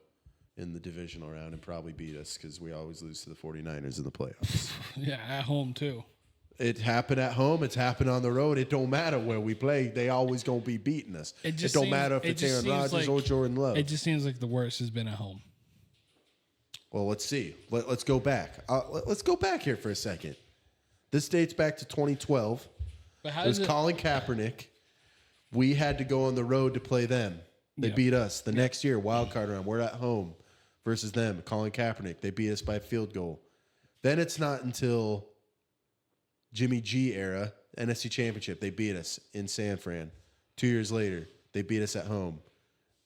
in the divisional round and probably beat us because we always lose to the 49ers in the playoffs. Yeah, at home too. It happened at home. It's happened on the road. It don't matter where we play. They always going to be beating us. It don't matter if it's Aaron Rodgers or Jordan Love. It just seems like the worst has been at home. Well, let's see. Let's go back. Let's go back here for a second. This dates back to 2012. But how It was does it? Colin Kaepernick. We had to go on the road to play them. They Yeah. beat us. The next year, wild card round, we're at home versus them. Colin Kaepernick. They beat us by a field goal. Then it's not until Jimmy G era, NFC Championship, they beat us in San Fran. 2 years later, they beat us at home.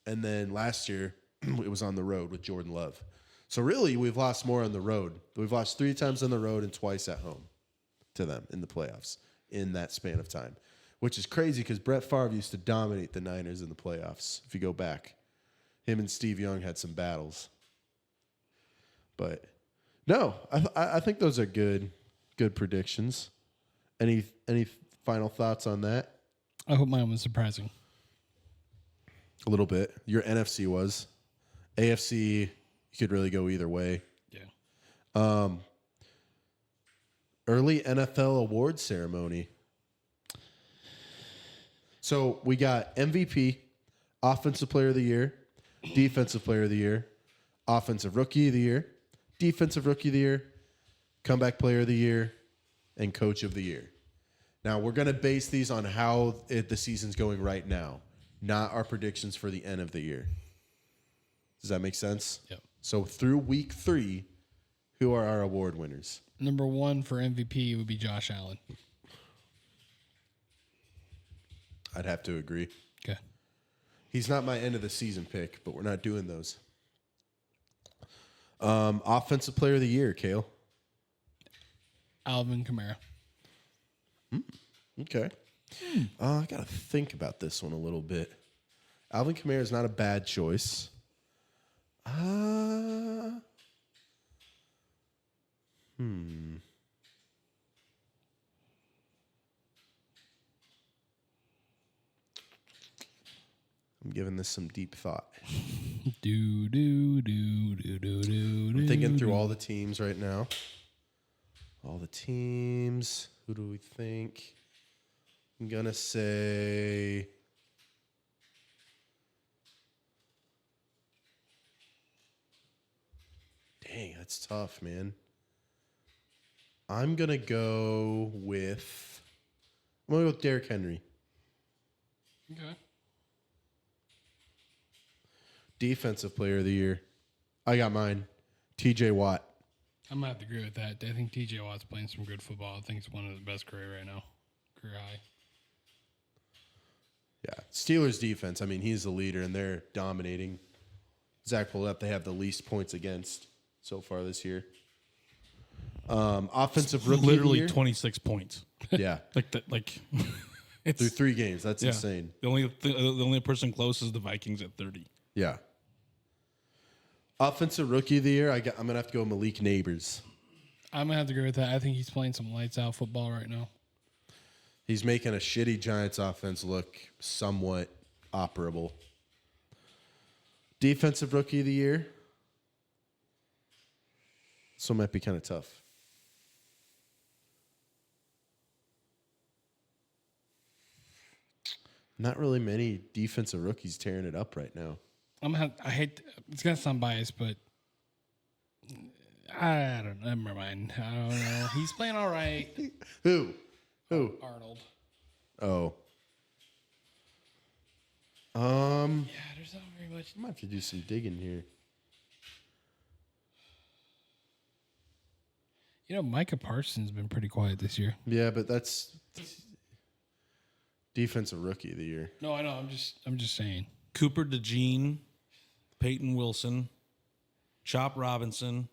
And then last year, it was on the road with Jordan Love. So really, we've lost more on the road. We've lost 3 times on the road and twice at home to them in the playoffs in that span of time, which is crazy because Brett Favre used to dominate the Niners in the playoffs. If you go back, him and Steve Young had some battles. But no, I think those are good predictions. Any final thoughts on that? I hope mine was surprising. A little bit. Your NFC was. AFC, you could really go either way. Yeah. Early NFL award ceremony. So we got MVP, Offensive Player of the Year, Defensive Player of the Year, Offensive Rookie of the Year, Defensive Rookie of the Year, Comeback Player of the Year, and Coach of the Year. Now, we're going to base these on how the season's going right now, not our predictions for the end of the year. Does that make sense? Yep. So through week 3, who are our award winners? Number 1 for MVP would be Josh Allen. I'd have to agree. Okay. He's not my end of the season pick, but we're not doing those. Offensive Player of the Year, Kale. Alvin Kamara. Okay. I got to think about this one a little bit. Alvin Kamara is not a bad choice. I'm giving this some deep thought. I'm thinking through all the teams right now. All the teams. Who do we think? I'm going to say... Dang, that's tough, man. I'm going to go with... I'm going to go with Derrick Henry. Okay. Defensive Player of the Year. I got mine. TJ Watt. I'm going to have to agree with that. I think TJ Watt's playing some good football. I think it's one of the best career right now. Career high. Yeah. Steelers defense. I mean, he's the leader, and they're dominating. Zach pulled up. They have the least points against so far this year. Offensive Rookie Literally of the 26 points. Year. Yeah. Like that. Like it's Through 3 games. That's yeah. insane. The only person close is the Vikings at 30. Yeah. Offensive Rookie of the Year. I'm going to have to go Malik Neighbors. I'm going to have to agree with that. I think he's playing some lights out football right now. He's making a shitty Giants offense look somewhat operable. Defensive Rookie of the Year. So might be kind of tough. Not really many defensive rookies tearing it up right now. I hate, it's going to sound biased, but I don't know. Never mind. I don't know. He's playing all right. Who? Arnold. Oh. Yeah, there's not very much. I might have to do some digging here. You know, Micah Parsons has been pretty quiet this year. Yeah, but that's defensive rookie of the year. No, I know. I'm just saying. Cooper DeJean, Peyton Wilson, Chop Robinson,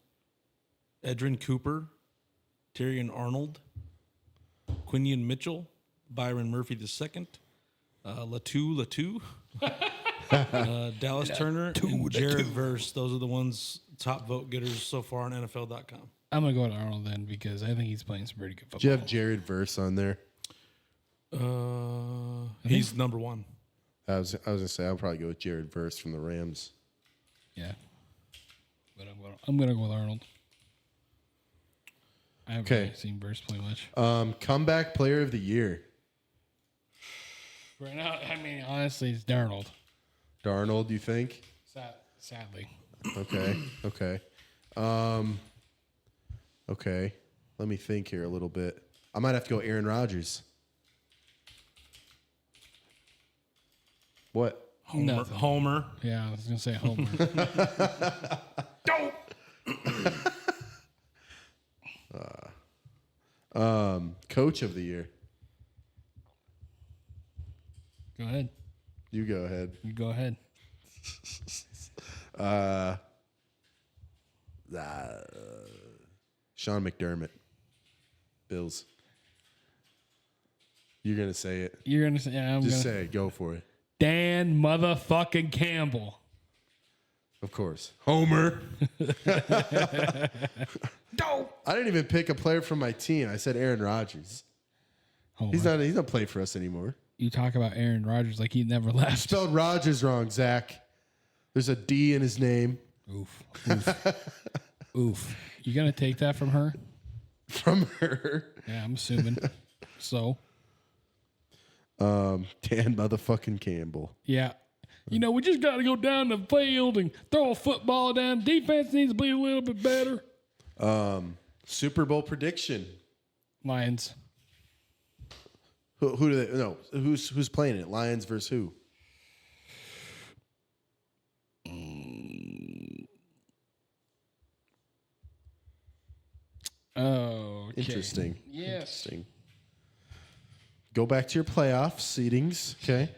Edrin Cooper, Tyrion Arnold, Quinion Mitchell, Byron Murphy II, Latu, Dallas Turner, and Jared Verse. Those are the ones top vote getters so far on NFL.com. I'm gonna go with Arnold then because I think he's playing some pretty good football. Do you have Jared Verse on there? He's number one. I was gonna say I'll probably go with Jared Verse from the Rams. Yeah. But I'm gonna go with Arnold. I haven't Okay. really seen Burst play much. Comeback player of the year. Right now, I mean, honestly, it's Darnold. Darnold, you think? Sadly. Okay. Okay. Okay. Let me think here a little bit. I might have to go Aaron Rodgers. What? Nothing. Homer. Yeah, I was gonna say Homer. Coach of the year. Go ahead. You go ahead. You go ahead. Sean McDermott. Bills. You're gonna say it. You're gonna say, yeah, I'm Just gonna say it. Go for it. Dan motherfucking Campbell. Of course. Homer. Dope. I didn't even pick a player from my team. I said Aaron Rodgers. Homer. He's not playing for us anymore. You talk about Aaron Rodgers like he never left. Spelled Rodgers wrong, Zach. There's a D in his name. Oof. Oof. You gonna take that from her? From her. Yeah, I'm assuming. So Dan motherfucking Campbell. yeah. You know, we just got to go down the field and throw a football down. Defense needs to be a little bit better. Super Bowl prediction. Lions. Who do they? No, who's playing it? Lions versus who? Oh, okay. Interesting. Yes. Interesting. Go back to your playoff seedings. Okay.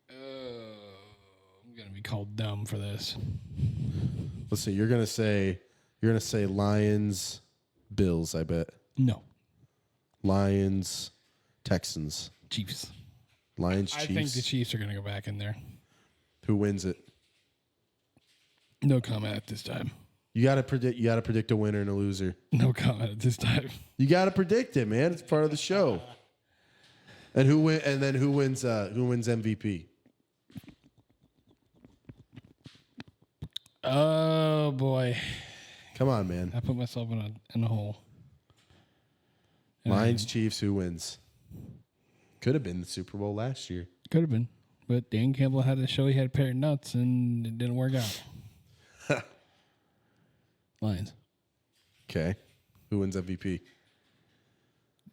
I'm gonna be called dumb for this. Let's see. You're gonna say Lions, Bills. I bet. No, Lions, Texans. Chiefs. Lions, I Chiefs. think the Chiefs are gonna go back in there. Who wins it? No comment at this time. You gotta predict a winner and a loser. No comment at this time. You gotta predict it, man. It's part of the show. And who wins MVP? Oh boy, Come on, man. I put myself in a hole. Lions, Chiefs. Who wins? Could have been the Super Bowl last year. Could have been, but Dan Campbell had to show he had a pair of nuts, and it didn't work out. Lions. Okay. Who wins MVP?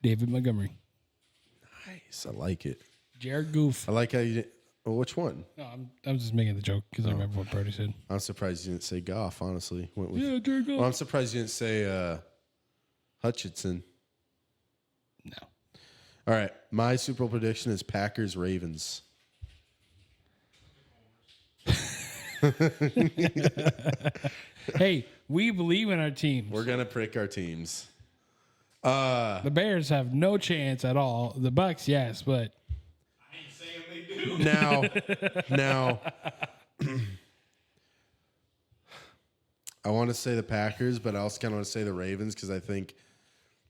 David Montgomery. Nice. I like it. Jared Goof. I like how you did. Well, which one? No, I'm just making the joke because I remember what Brody said. I'm surprised you didn't say Goff, honestly. Went with, Yeah, Jared Goof. well, I'm surprised you didn't say Hutchinson. No. All right. My Super Bowl prediction is Packers Ravens. Hey, we believe in our teams. We're gonna pick our teams. The Bears have no chance at all. The Bucks, yes, but I ain't saying they do. Now, I want to say the Packers, but I also kind of want to say the Ravens because I think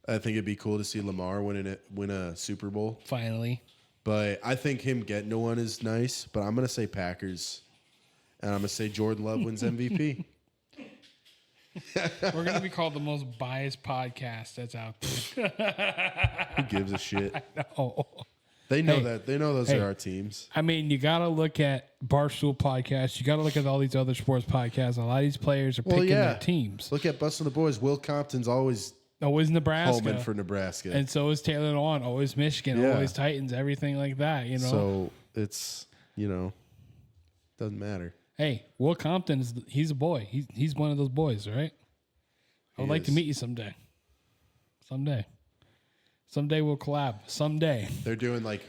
it'd be cool to see Lamar win a Super Bowl. finally. But I think him getting to one is nice. But I'm gonna say Packers, and I'm gonna say Jordan Love wins MVP. We're going to be called the most biased podcast that's out there. Who gives a shit? Oh. They know Hey. that. They know those Hey. are our teams. I mean, you got to look at Barstool podcasts. You got to look at all these other sports podcasts. A lot of these players are picking their teams. Look at Busting the Boys. Will Compton's always Always Nebraska. homing for Nebraska. And so is Taylor Lawn. Always Michigan. Yeah. Always Titans. Everything like that, you know. So it's, doesn't matter. Hey, Will Compton, he's a boy. He's one of those boys, right? I would like to is. meet you someday. Someday we'll collab. Someday. They're doing like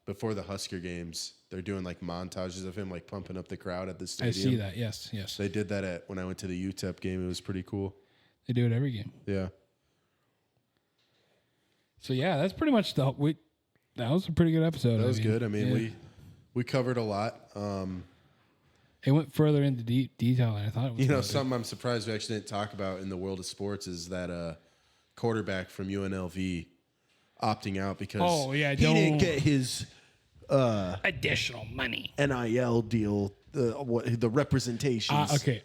before the Husker games, they're doing like montages of him like pumping up the crowd at the I stadium. see that. Yes. They did that when I went to the UTEP game. It was pretty cool. They do it every game. Yeah. So yeah, that's pretty much that was a pretty good episode. That was good. I mean, we covered a lot. It went further into detail than I thought it was. You know, gonna do. something I'm surprised we actually didn't talk about in the world of sports is that quarterback from UNLV opting out because he didn't get his additional money. NIL deal, the representations. Okay,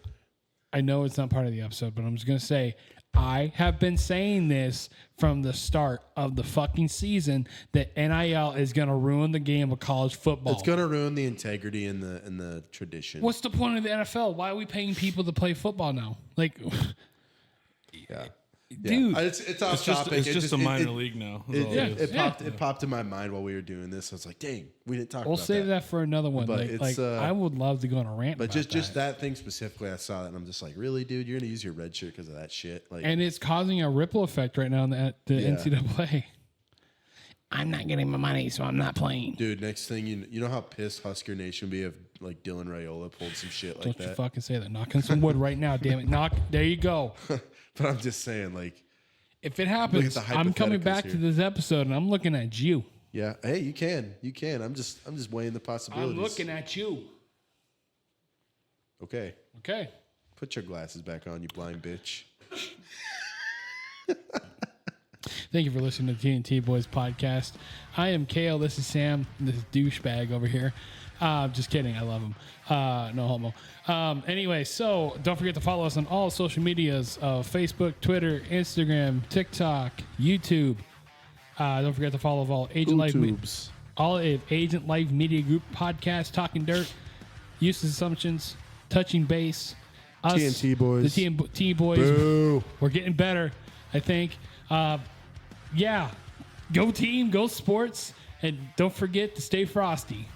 I know it's not part of the episode, but I'm just gonna say I have been saying this from the start of the fucking season that NIL is gonna ruin the game of college football. It's gonna ruin the integrity and the tradition. What's the point of the NFL? Why are we paying people to play football now? Like, Yeah. dude, It's off topic. It's just a minor league now. is all it is. It popped in my mind while we were doing this. I was like, dang, we didn't talk we'll about save that for another one. But Like, it's, I would love to go on a rant. But about just that thing specifically, I saw that and I'm just like, really, dude, you're gonna use your red shirt because of that shit? Like, and it's causing a ripple effect right now in the NCAA. I'm not getting my money, so I'm not playing. dude, next thing you know how pissed Husker Nation would be if like Dylan Raiola pulled some shit like Don't that. you fucking say that. Knock on some wood right now, damn it. There you go. But I'm just saying, like, If it happens, the I'm coming hypotheticals back here. to this episode and I'm looking at you. yeah, hey, you can. I'm just weighing the possibilities. I'm looking at you. Okay, Okay. put your glasses back on, you blind bitch. Thank you for listening to the TNT Boys podcast. I am Kale. This is Sam. This is douchebag over here. Just kidding. I love him. No homo. Anyway, so don't forget to follow us on all social medias Facebook, Twitter, Instagram, TikTok, YouTube. Don't forget to follow all Agent Life, all of Agent Life Media Group podcast, Talking Dirt, Useless Assumptions, Touching Base, us, TNT Boys. the TNT Boys. Boo. We're getting better, I think. Yeah, go team, go sports, and don't forget to stay frosty.